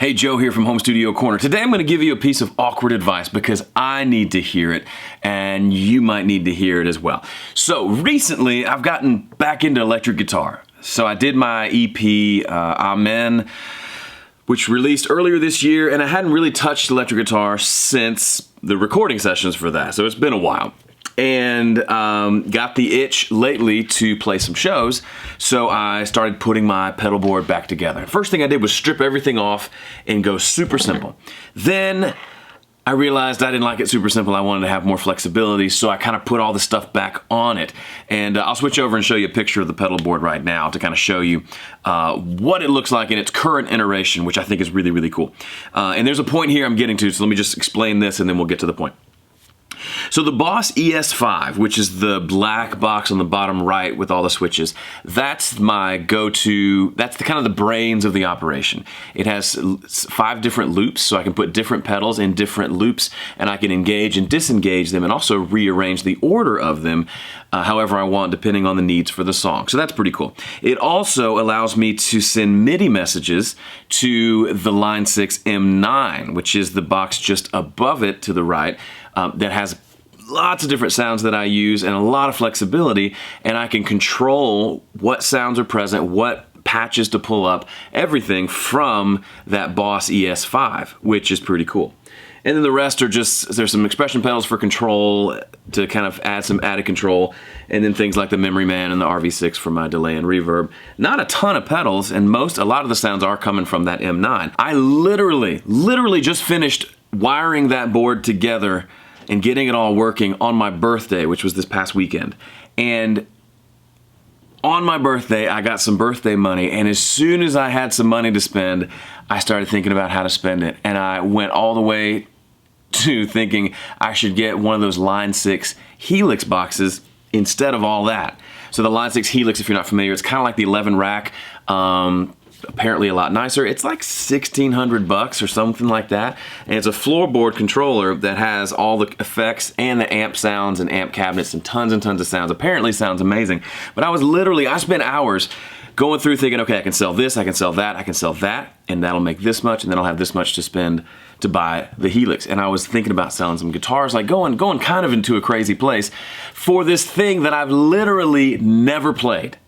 Hey, Joe here from Home Studio Corner. Today I'm going to give you a piece of awkward advice because I need to hear it and you might need to hear it as well. So recently I've gotten back into electric guitar. So I did my EP, Amen, which released earlier this year, and I hadn't really touched electric guitar since the recording sessions for that. So it's been a while. And got the itch lately to play some shows, so I started putting my pedal board back together. First thing I did was strip everything off and go super simple. Then I realized I didn't like it super simple. I wanted to have more flexibility, so I kind of put all the stuff back on it. And I'll switch over and show you a picture of the pedal board right now to kind of show you what it looks like in its current iteration, which I think is really, really cool. And there's a point here I'm getting to, so let me just explain this and then we'll get to the point. So the Boss ES5, which is the black box on the bottom right with all the switches, that's my go-to, that's the kind of the brains of the operation. It has 5 different loops, so I can put different pedals in different loops, and I can engage and disengage them and also rearrange the order of them however I want, depending on the needs for the song. So that's pretty cool. It also allows me to send MIDI messages to the Line 6 M9, which is the box just above it to the right, that has lots of different sounds that I use and a lot of flexibility, and I can control what sounds are present, what patches to pull up, everything from that Boss ES5, which is pretty cool. And then the rest are just, there's some expression pedals for control to kind of add some added control, and then things like the Memory Man and the RV6 for my delay and reverb. Not a ton of pedals, and a lot of the sounds are coming from that M9. I literally just finished wiring that board together and getting it all working on my birthday, which was this past weekend. And on my birthday, I got some birthday money, and as soon as I had some money to spend, I started thinking about how to spend it. And I went all the way to thinking I should get one of those Line 6 Helix boxes instead of all that. So the Line 6 Helix, if you're not familiar, it's kind of like the 11 rack, apparently a lot nicer. It's like $1,600 or something like that. And it's a floorboard controller that has all the effects and the amp sounds and amp cabinets and tons of sounds. Apparently sounds amazing. But I spent hours going through thinking, okay, I can sell this, I can sell that, I can sell that, and that'll make this much, and then I'll have this much to spend to buy the Helix. And I was thinking about selling some guitars, like going kind of into a crazy place for this thing that I've literally never played.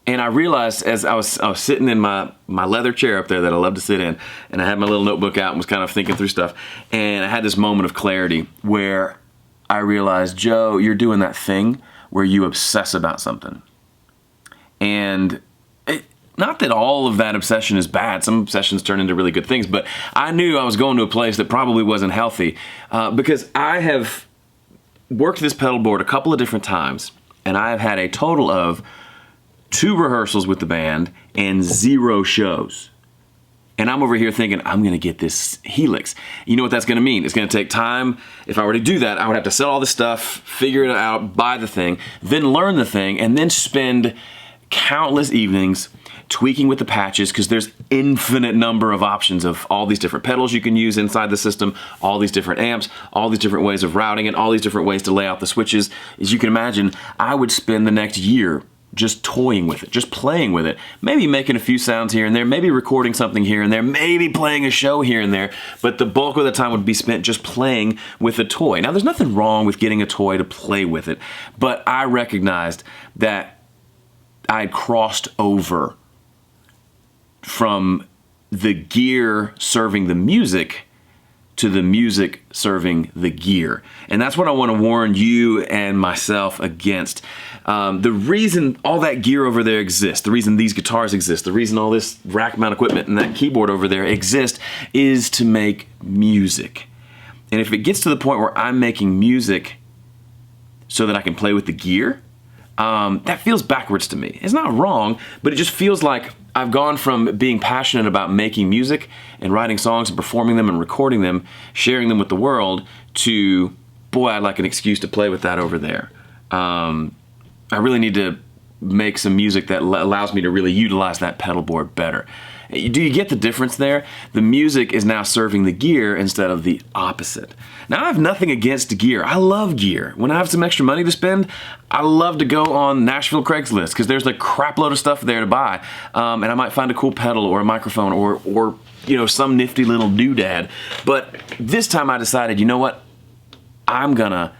And I realized as I was sitting in my leather chair up there that I love to sit in, and I had my little notebook out and was kind of thinking through stuff, and I had this moment of clarity where I realized, Joe, you're doing that thing where you obsess about something. And not that all of that obsession is bad. Some obsessions turn into really good things, but I knew I was going to a place that probably wasn't healthy because I have worked this pedal board a couple of different times, and I have had a total of 2 rehearsals with the band and 0 shows. And I'm over here thinking, I'm gonna get this Helix. You know what that's gonna mean? It's gonna take time. If I were to do that, I would have to sell all this stuff, figure it out, buy the thing, then learn the thing, and then spend countless evenings tweaking with the patches, because there's infinite number of options of all these different pedals you can use inside the system, all these different amps, all these different ways of routing it, all these different ways to lay out the switches. As you can imagine, I would spend the next year just toying with it, just playing with it, maybe making a few sounds here and there, maybe recording something here and there, maybe playing a show here and there, but the bulk of the time would be spent just playing with a toy. Now, there's nothing wrong with getting a toy to play with it, but I recognized that I had crossed over from the gear serving the music to the music serving the gear. And that's what I want to warn you and myself against. The reason all that gear over there exists, the reason these guitars exist, the reason all this rack mount equipment and that keyboard over there exist is to make music. And if it gets to the point where I'm making music so that I can play with the gear, that feels backwards to me. It's not wrong, but it just feels like I've gone from being passionate about making music and writing songs and performing them and recording them, sharing them with the world, to, boy, I'd like an excuse to play with that over there. I really need to make some music that allows me to really utilize that pedal board better. Do you get the difference there? The music is now serving the gear instead of the opposite. Now, I have nothing against gear. I love gear. When I have some extra money to spend, I love to go on Nashville Craigslist because there's a crap load of stuff there to buy. And I might find a cool pedal or a microphone or you know, some nifty little doodad. But this time I decided, you know what? I'm gonna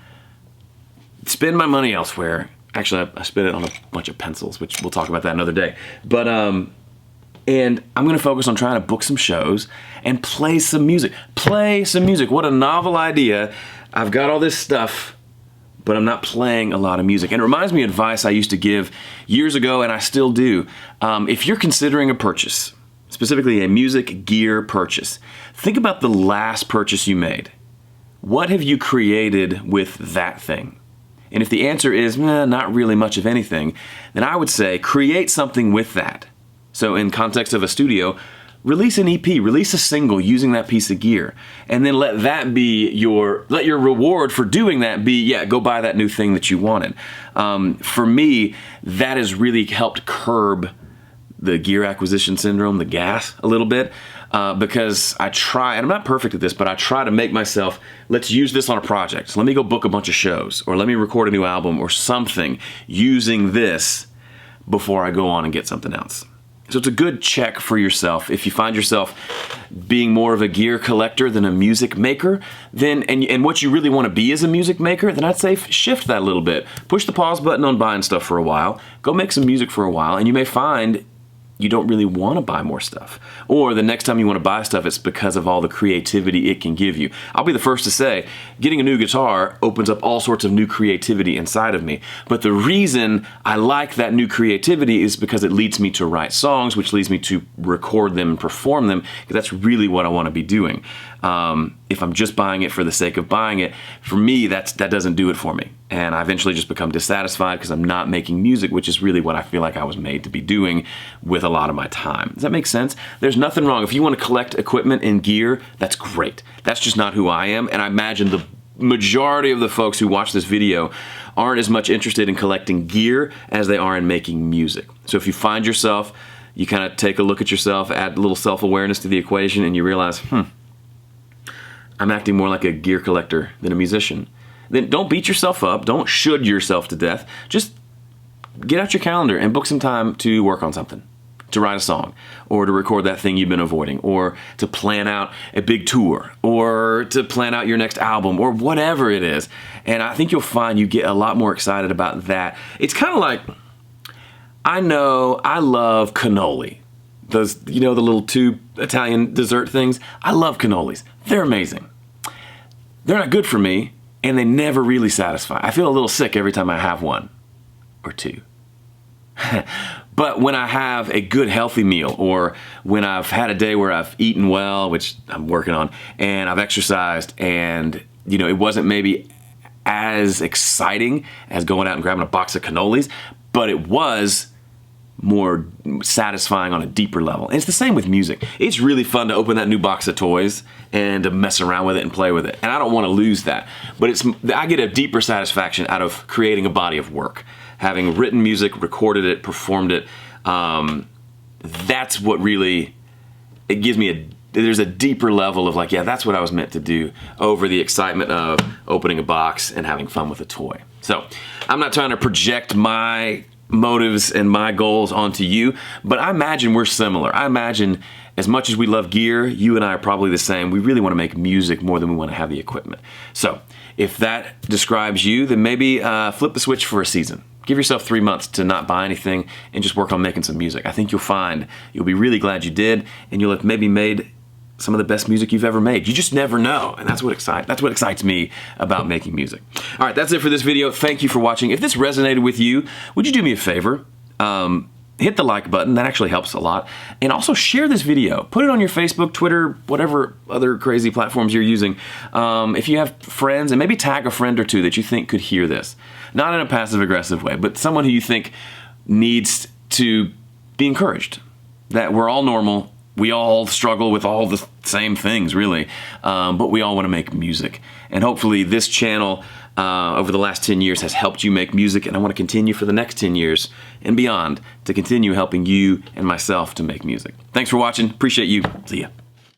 spend my money elsewhere. Actually, I spent it on a bunch of pencils, which we'll talk about that another day. But, and I'm gonna focus on trying to book some shows and play some music. Play some music. What a novel idea. I've got all this stuff, but I'm not playing a lot of music. And it reminds me of advice I used to give years ago, and I still do. If you're considering a purchase, specifically a music gear purchase, think about the last purchase you made. What have you created with that thing? And if the answer is, not really much of anything, then I would say create something with that. So in context of a studio, release an EP, release a single using that piece of gear. And then let that be let your reward for doing that be, yeah, go buy that new thing that you wanted. For me, that has really helped curb the gear acquisition syndrome, the gas, a little bit. Because I try, and I'm not perfect at this, but I try to make myself, let's use this on a project. So let me go book a bunch of shows, or let me record a new album or something using this before I go on and get something else. So it's a good check for yourself. If you find yourself being more of a gear collector than a music maker, then and what you really want to be as a music maker, then I'd say shift that a little bit. Push the pause button on buying stuff for a while. Go make some music for a while, and you may find you don't really want to buy more stuff. Or the next time you want to buy stuff, it's because of all the creativity it can give you. I'll be the first to say, getting a new guitar opens up all sorts of new creativity inside of me. But the reason I like that new creativity is because it leads me to write songs, which leads me to record them and perform them, because that's really what I want to be doing. If I'm just buying it for the sake of buying it, for me, that doesn't do it for me. And I eventually just become dissatisfied because I'm not making music, which is really what I feel like I was made to be doing with a lot of my time. Does that make sense? There's nothing wrong. If you want to collect equipment and gear, that's great. That's just not who I am. And I imagine the majority of the folks who watch this video aren't as much interested in collecting gear as they are in making music. So if you find yourself, you kind of take a look at yourself, add a little self-awareness to the equation, and you realize, I'm acting more like a gear collector than a musician. Then don't beat yourself up. Don't should yourself to death. Just get out your calendar and book some time to work on something, to write a song, or to record that thing you've been avoiding, or to plan out a big tour, or to plan out your next album, or whatever it is. And I think you'll find you get a lot more excited about that. It's kind of like, I know I love cannoli. Those, you know, the little tube Italian dessert things. I love cannolis. They're amazing. They're not good for me, and they never really satisfy. I feel a little sick every time I have one or two. But when I have a good healthy meal, or when I've had a day where I've eaten well, which I'm working on, and I've exercised, and you know, it wasn't maybe as exciting as going out and grabbing a box of cannolis, but it was more satisfying on a deeper level. And it's the same with music. It's really fun to open that new box of toys and to mess around with it and play with it. And I don't want to lose that. But I get a deeper satisfaction out of creating a body of work. Having written music, recorded it, performed it. That's what really, it gives me there's a deeper level of like, yeah, that's what I was meant to do, over the excitement of opening a box and having fun with a toy. So I'm not trying to project my motives and my goals onto you, but I imagine we're similar. I imagine as much as we love gear, you and I are probably the same. We really want to make music more than we want to have the equipment. So if that describes you, then maybe flip the switch for a season. Give yourself 3 months to not buy anything and just work on making some music. I think you'll find you'll be really glad you did, and you'll have maybe made some of the best music you've ever made. You just never know, and that's what excites me about making music. All right, that's it for this video. Thank you for watching. If this resonated with you, would you do me a favor? Hit the like button. That actually helps a lot. And also share this video. Put it on your Facebook, Twitter, whatever other crazy platforms you're using. If you have friends, and maybe tag a friend or two that you think could hear this. Not in a passive-aggressive way, but someone who you think needs to be encouraged. That we're all normal, we all struggle with all the same things, really, but we all want to make music. And hopefully this channel over the last 10 years has helped you make music, and I want to continue for the next 10 years and beyond to continue helping you and myself to make music. Thanks for watching. Appreciate you. See ya.